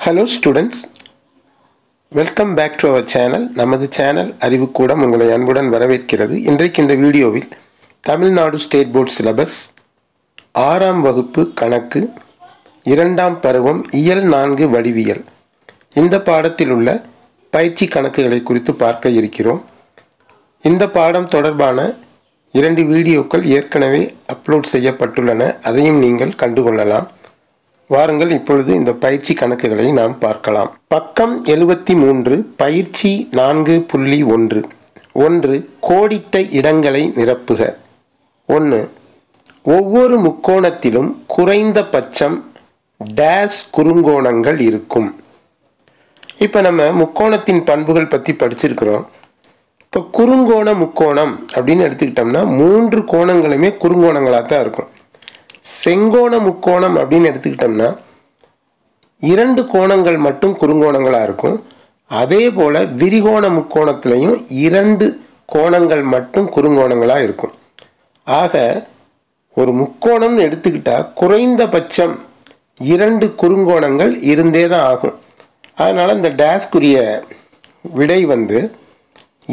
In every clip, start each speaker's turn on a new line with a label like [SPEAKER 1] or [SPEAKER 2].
[SPEAKER 1] Hello students, welcome back to our channel. நமது channel Arivukoodam உங்களை அன்புடன் வரவேற்கிறது. இன்றைக்கு இந்த வீடியோவில் தமிழ்நாடு ஸ்டேட் போர்ட் சிலபஸ் 6ஆம் வகுப்பு கணக்கு 2ஆம் பருவம் இயல் 4 வடிவியல் இந்த பாடத்தில் உள்ள பயிற்சி கணக்குகளை குறித்து பார்க்க இருக்கிறோம். இந்த பாடம் தொடர்பான 2 வீடியோக்கள் ஏற்கனவே அப்லோட் செய்யப்பட்டுள்ளன. அதையும் நீங்கள் கண்டுகொள்ளலாம். வாருங்கள் இப்பொழுது இந்த பயிற்சி கணக்குகளை நாம் பார்க்கலாம். பக்கம் 73 பயிற்சி 4.1 1 கோடிட்ட இடங்களை நிரப்புக. 1 ஒவ்வொரு முக்கோணத்திலும் குறைந்தபட்சம் டேஸ் குறுங்கோணங்கள் இருக்கும். இப்போ நம்ம முக்கோணத்தின் பண்புகள் பற்றி படிச்சிருக்கிறோம். இப்போ குறுங்கோண முக்கோணம் அப்படின்னு எடுத்துக்கிட்டோம்னா 3 கோணங்களுமே குறுங்கோணங்களாக தான் இருக்கும். செங்கோண முக்கோணம் அப்படின்னு எடுத்துக்கிட்டோம்னா 2 கோணங்கள் மட்டும் குறுங்கோணங்களாக இருக்கும். அதே போல் விரிகோண முக்கோணத்திலையும் 2 கோணங்கள் மட்டும் குறுங்கோணங்களாக இருக்கும். ஆக ஒரு முக்கோணம்னு எடுத்துக்கிட்டால் குறைந்தபட்சம் 2 குறுங்கோணங்கள் இருந்தே தான் ஆகும். அதனால் இந்த டேஸ்குரிய விடை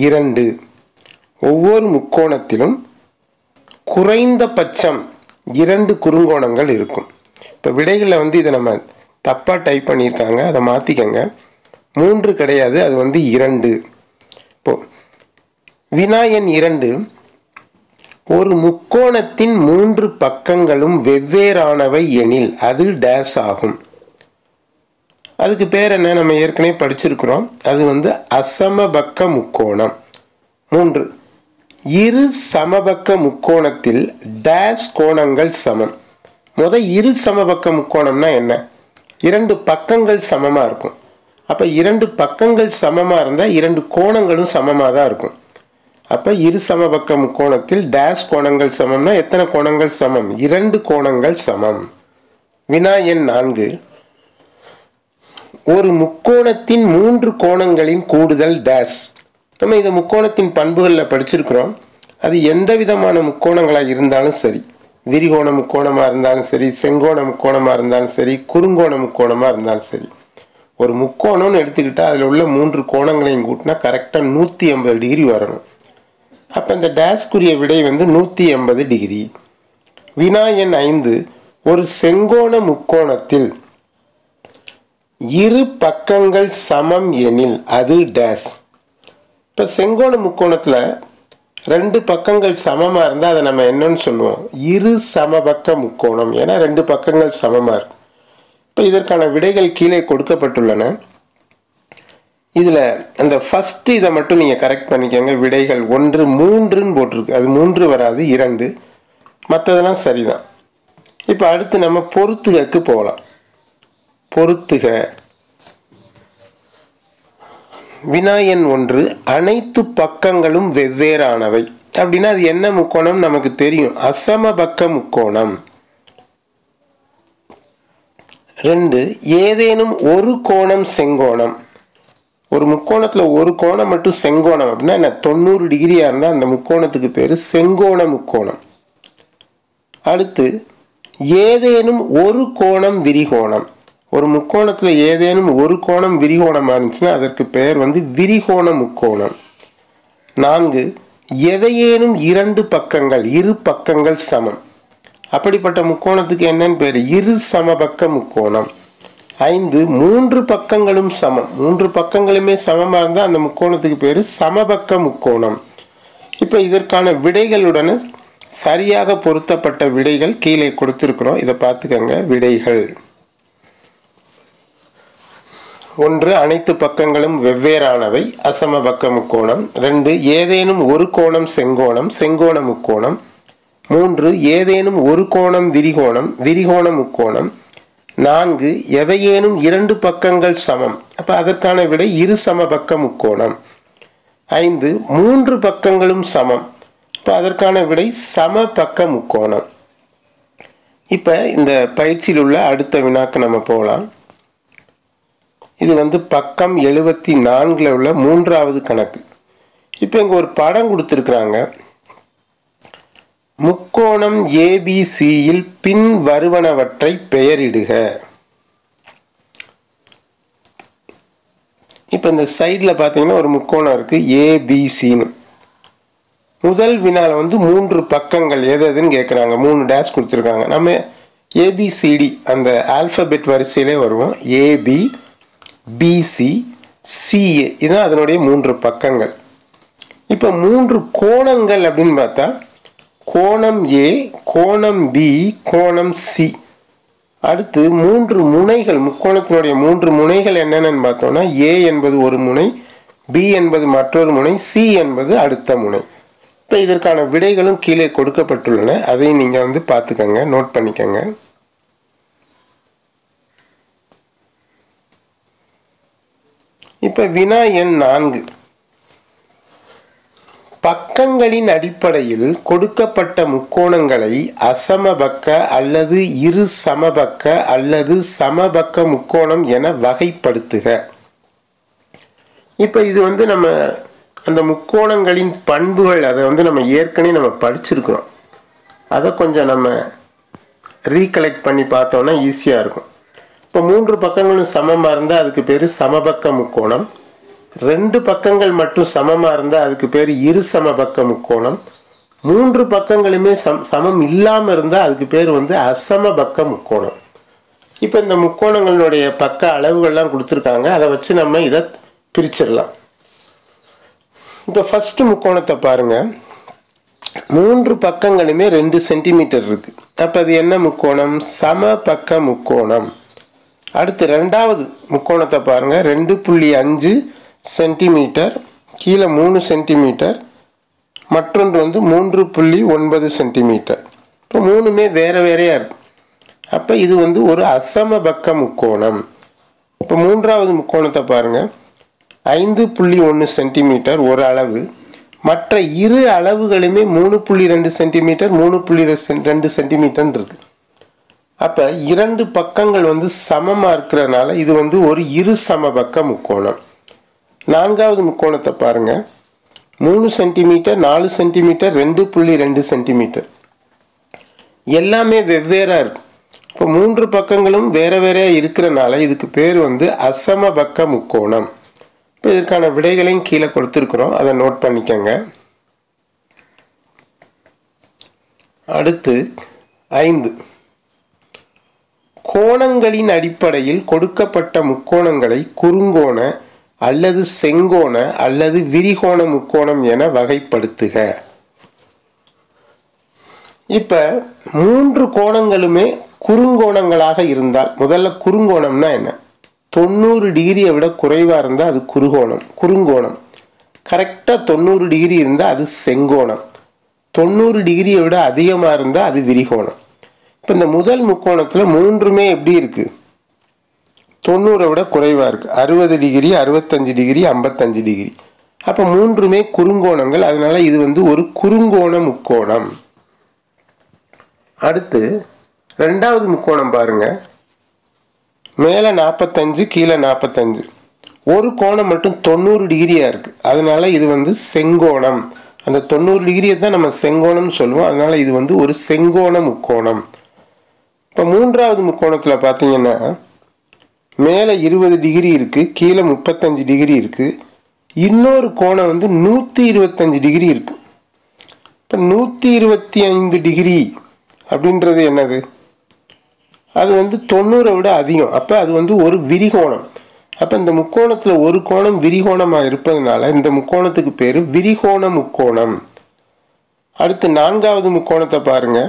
[SPEAKER 1] 2. ஒவ்வொரு முக்கோணத்திலும் குறைந்தபட்சம் 2 குறுங்கோணங்கள் இருக்கும். இப்போ விடைகளில் இதை நம்ம தப்பாக டைப் பண்ணியிருக்காங்க, அதை மாற்றிக்கங்க. 3 கிடையாது, அது 2. இப்போ வினா எண் 2 ஒரு முக்கோணத்தின் 3 பக்கங்களும் வெவ்வேறானவை எனில் அது டேஸ் ஆகும். அதுக்கு பேர் என்ன, நம்ம ஏற்கனவே படிச்சிருக்கிறோம். அது அசமபக்க முக்கோணம். 3 இரு சமபக்க முக்கோணத்தில் டேஸ் கோணங்கள் சமம். இரு சமபக்க முக்கோணம்னா என்ன? 2 பக்கங்கள் சமமாக இருக்கும். அப்போ 2 பக்கங்கள் சமமாக இருந்தால் 2 கோணங்களும் சமமாக தான் இருக்கும். அப்போ இரு சமபக்க முக்கோணத்தில் டேஸ் கோணங்கள் சமம்னா எத்தனை கோணங்கள் சமம்? 2 கோணங்கள் சமம். வினா எண் 4 ஒரு முக்கோணத்தின் 3 கோணங்களின் கூடுதல் டேஸ். நம்ம இந்த முக்கோணத்தின் பண்புகளில் படிச்சிருக்கிறோம். அது எந்த விதமான முக்கோணங்களாக இருந்தாலும் சரி, விரிகோண முக்கோணமாக இருந்தாலும் சரி, செங்கோண முக்கோணமாக இருந்தாலும் சரி, குறுங்கோண முக்கோணமாக இருந்தாலும் சரி, ஒரு முக்கோணம்னு எடுத்துக்கிட்டால் அதில் உள்ள 3 கோணங்களையும் கூட்டினா கரெக்டாக 180 டிகிரி வரணும். அப்போ இந்த டேஸ்குரிய விடை 180 டிகிரி. வினா எண் 5 ஒரு செங்கோண முக்கோணத்தில் இரு பக்கங்கள் சமம் எனில் அது டேஸ். இப்போ செங்கோண முக்கோணத்தில் 2 பக்கங்கள் சமமாக இருந்தால் அதை நம்ம என்னன்னு சொல்லுவோம்? இரு சமபக்க முக்கோணம். ஏன்னா 2 பக்கங்கள் சமமாக இருக்கும். இப்போ இதற்கான விடைகள் கீழே கொடுக்கப்பட்டுள்ளன. இதில் அந்த ஃபஸ்ட்டு இதை மட்டும் நீங்கள் கரெக்ட் பண்ணிக்கோங்க. விடைகள் 1 3ன்னு போட்டிருக்கு, அது 3 வராது, 2. மற்றதெல்லாம் சரிதான். இப்போ அடுத்து நம்ம பொறுத்துகக்கு போகலாம். பொறுத்துக வினா எண் 1 அனைத்து பக்கங்களும் வெவ்வேறானவை. அப்படின்னா அது என்ன முக்கோணம் நமக்கு தெரியும், அசமபக்க முக்கோணம். 2 ஏதேனும் ஒரு கோணம் செங்கோணம். ஒரு முக்கோணத்தில் ஒரு கோணம் மட்டும் செங்கோணம் அப்படின்னா என்ன, 90 டிகிரியாக இருந்தால் அந்த முக்கோணத்துக்கு பேர் செங்கோண முக்கோணம். அடுத்து ஏதேனும் ஒரு கோணம் விரிகோணம். ஒரு முக்கோணத்தில் ஏதேனும் ஒரு கோணம் விரிகோணமாக இருந்துச்சுன்னா அதற்கு பெயர் விரிகோண முக்கோணம். 4 எவையேனும் 2 பக்கங்கள் இரு பக்கங்கள் சமம். அப்படிப்பட்ட முக்கோணத்துக்கு என்னன்னு பேர்? இரு சமபக்க முக்கோணம். 5 3 பக்கங்களும் சமம். 3 பக்கங்களுமே சமமாக இருந்தால் அந்த முக்கோணத்துக்கு பேர் சமபக்க முக்கோணம். இப்போ இதற்கான விடைகளுடன் சரியாக பொருத்தப்பட்ட விடைகள் கீழே கொடுத்துருக்குறோம். இதை பார்த்துக்கங்க. விடைகள் 1 அனைத்து பக்கங்களும் வெவ்வேறானவை, அசமபக்க முக்கோணம். 2 ஏதேனும் ஒரு கோணம் செங்கோணம், செங்கோண முக்கோணம். 3 ஏதேனும் ஒரு கோணம் விரிகோணம், விரிகோண முக்கோணம். 4 எவையேனும் 2 பக்கங்கள் சமம். அப்போ அதற்கான விடை இரு சமபக்க முக்கோணம். 5 3 பக்கங்களும் சமம். இப்போ அதற்கான விடை சமபக்க முக்கோணம். இப்போ இந்த பயிற்சியில் உள்ள அடுத்த வினாக்கு நம்ம போகலாம். இது பக்கம் 74 உள்ள 3வது கணக்கு. இப்போ இங்கே ஒரு படம் கொடுத்துருக்குறாங்க. முக்கோணம் ஏபிசியில் பின் வருவனவற்றை பெயரிடுக. இப்போ இந்த சைடில் பார்த்தீங்கன்னா ஒரு முக்கோணம் இருக்குது ஏபிசின்னு. முதல் வினால வந்து 3 பக்கங்கள் எதுன்னு கேட்குறாங்க. 3 டேஷ் கொடுத்துருக்காங்க. நம்ம ஏபிசிடி அந்த ஆல்ஃபபெட் வரிசையிலே வருவோம். ஏபி பிசி சிஏ இதுதான் அதனுடைய 3 பக்கங்கள். இப்போ 3 கோணங்கள் அப்படின்னு பார்த்தா கோணம் ஏ, கோணம் பி, கோணம் சி. அடுத்து 3 முனைகள், முக்கோணத்தினுடைய 3 முனைகள் என்னென்னு பார்த்தோம்னா ஏ என்பது ஒரு முனை, பி என்பது மற்றொரு முனை, சி என்பது அடுத்த முனை. இப்போ இதற்கான விடைகளும் கீழே கொடுக்கப்பட்டுள்ளன. அதையும் நீங்கள் வந்து பார்த்துக்கங்க, நோட் பண்ணிக்கங்க. இப்போ வினா எண் 4. பக்கங்களின் அடிப்படையில் கொடுக்கப்பட்ட முக்கோணங்களை அசமபக்க அல்லது இரு சமபக்க அல்லது சமபக்க முக்கோணம் என வகைப்படுத்துக. இப்போ இது வந்து நம்ம அந்த முக்கோணங்களின் பண்புகள், அதை வந்து நம்ம ஏற்கனவே நம்ம படிச்சிருக்கிறோம். அதை கொஞ்சம் நம்ம ரீகலெக்ட் பண்ணி பார்த்தோம்னா ஈஸியாக இருக்கும். இப்போ 3 பக்கங்களும் சமமாக இருந்தால் அதுக்கு பேர் சமபக்க முக்கோணம். 2 பக்கங்கள் மட்டும் சமமாக இருந்தால் அதுக்கு பேர் இரு சமபக்க முக்கோணம். 3 பக்கங்களுமே சமம் இல்லாமல் இருந்தால் அதுக்கு பேர் வந்து அசமபக்க முக்கோணம். இப்போ இந்த முக்கோணங்களுடைய பக்க அளவுகள்லாம் கொடுத்துருக்காங்க. அதை வச்சு நம்ம இதை பிரிச்சிடலாம். இப்போ ஃபர்ஸ்ட் முக்கோணத்தை பாருங்க. 3 பக்கங்களுமே 2 சென்டிமீட்டர் இருக்கு. அப்போ அது என்ன முக்கோணம்? சமபக்க முக்கோணம். அடுத்து 2வது முக்கோணத்தை பாருங்க. 2.5 சென்டிமீட்டர், கீழே 3 சென்டிமீட்டர், மற்றொன்று வந்து 3.9 சென்டிமீட்டர். இப்போ 3மே வேறு வேறையா இருக்கு. அப்போ இது வந்து ஒரு அசமபக்க முக்கோணம். இப்போ 3வது முக்கோணத்தை பாருங்க. 5.1 சென்டிமீட்டர் ஒரு அளவு, மற்ற இரு அளவுகளுமே 3.2 சென்டிமீட்டர் 3.2 சென்டிமீட்டர் இருக்கு. அப்போ 2 பக்கங்கள் வந்து சமமாக இருக்கிறதுனால இது வந்து ஒரு இரு சமபக்க முக்கோணம். 4வது முக்கோணத்தை பாருங்க. 3 சென்டிமீட்டர் 4 சென்டிமீட்டர் 2.2 சென்டிமீட்டர் எல்லாமே வெவ்வேறா இருக்கு. இப்போ 3 பக்கங்களும் வேற வேற இருக்கிறனால இதுக்கு பேர் வந்து அசமபக்க முக்கோணம். இப்போ இதற்கான விடைகளையும் கீழே கொடுத்துருக்குறோம், அதை நோட் பண்ணிக்கங்க. அடுத்து 5. கோணங்களின் அடிப்படையில் கொடுக்கப்பட்ட முக்கோணங்களை குறுங்கோண அல்லது செங்கோண அல்லது விரிகோண முக்கோணம் என வகைப்படுத்துக. இப்ப 3 கோணங்களுமே குறுங்கோணங்களாக இருந்தால், முதல்ல குறுங்கோணம்னா என்ன? 90 டிகிரியை விட குறைவா இருந்தால் அது குறுங்கோணம். கரெக்டா 90 டிகிரி இருந்தால் அது செங்கோணம். 90 டிகிரியை விட அதிகமாக இருந்தால் அது விரிகோணம். இப்போ இந்த முதல் முக்கோணத்தில் 3மே எப்படி இருக்கு? 90 விட குறைவா இருக்கு. 60 டிகிரி, 65 டிகிரி, 55 டிகிரி. அப்போ 3மே குறுங்கோணங்கள். அதனால இது வந்து ஒரு குறுங்கோண முக்கோணம். அடுத்து 2வது முக்கோணம் பாருங்க. மேலே 45, கீழே 45. ஒரு கோணம் மட்டும் 90 டிகிரியா இருக்கு. அதனால இது வந்து செங்கோணம். அந்த 90 டிகிரியை தான் நம்ம செங்கோணம் சொல்லுவோம். அதனால இது வந்து ஒரு செங்கோண முக்கோணம். இப்போ 3வது முக்கோணத்தில் பார்த்தீங்கன்னா மேலே 20 டிகிரி இருக்கு, கீழே 35 டிகிரி இருக்கு. இன்னொரு கோணம் வந்து 125 டிகிரி இருக்கு. இப்போ 125 டிகிரி அப்படின்றது என்னது? அது வந்து 90 விட அதிகம். அப்போ அது வந்து ஒரு விரிகோணம். அப்போ இந்த முக்கோணத்தில் ஒரு கோணம் விரிகோணமாக இருப்பதனால இந்த முக்கோணத்துக்கு பேர் விரிகோண முக்கோணம். அடுத்து 4வது முக்கோணத்தை பாருங்க.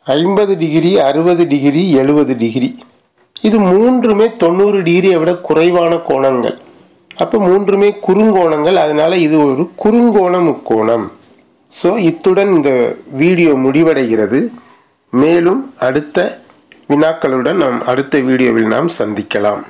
[SPEAKER 1] 50 டிகிரி, 60 டிகிரி, 70 டிகிரி. இது 3மே 90 டிகிரியை விட குறைவான கோணங்கள். அப்போ 3மே குறுங்கோணங்கள். அதனால இது ஒரு குறுங்கோண முக்கோணம். ஸோ இத்துடன் இந்த வீடியோ முடிவடைகிறது. மேலும் அடுத்த வினாக்களுடன் அடுத்த வீடியோவில் நாம் சந்திக்கலாம்.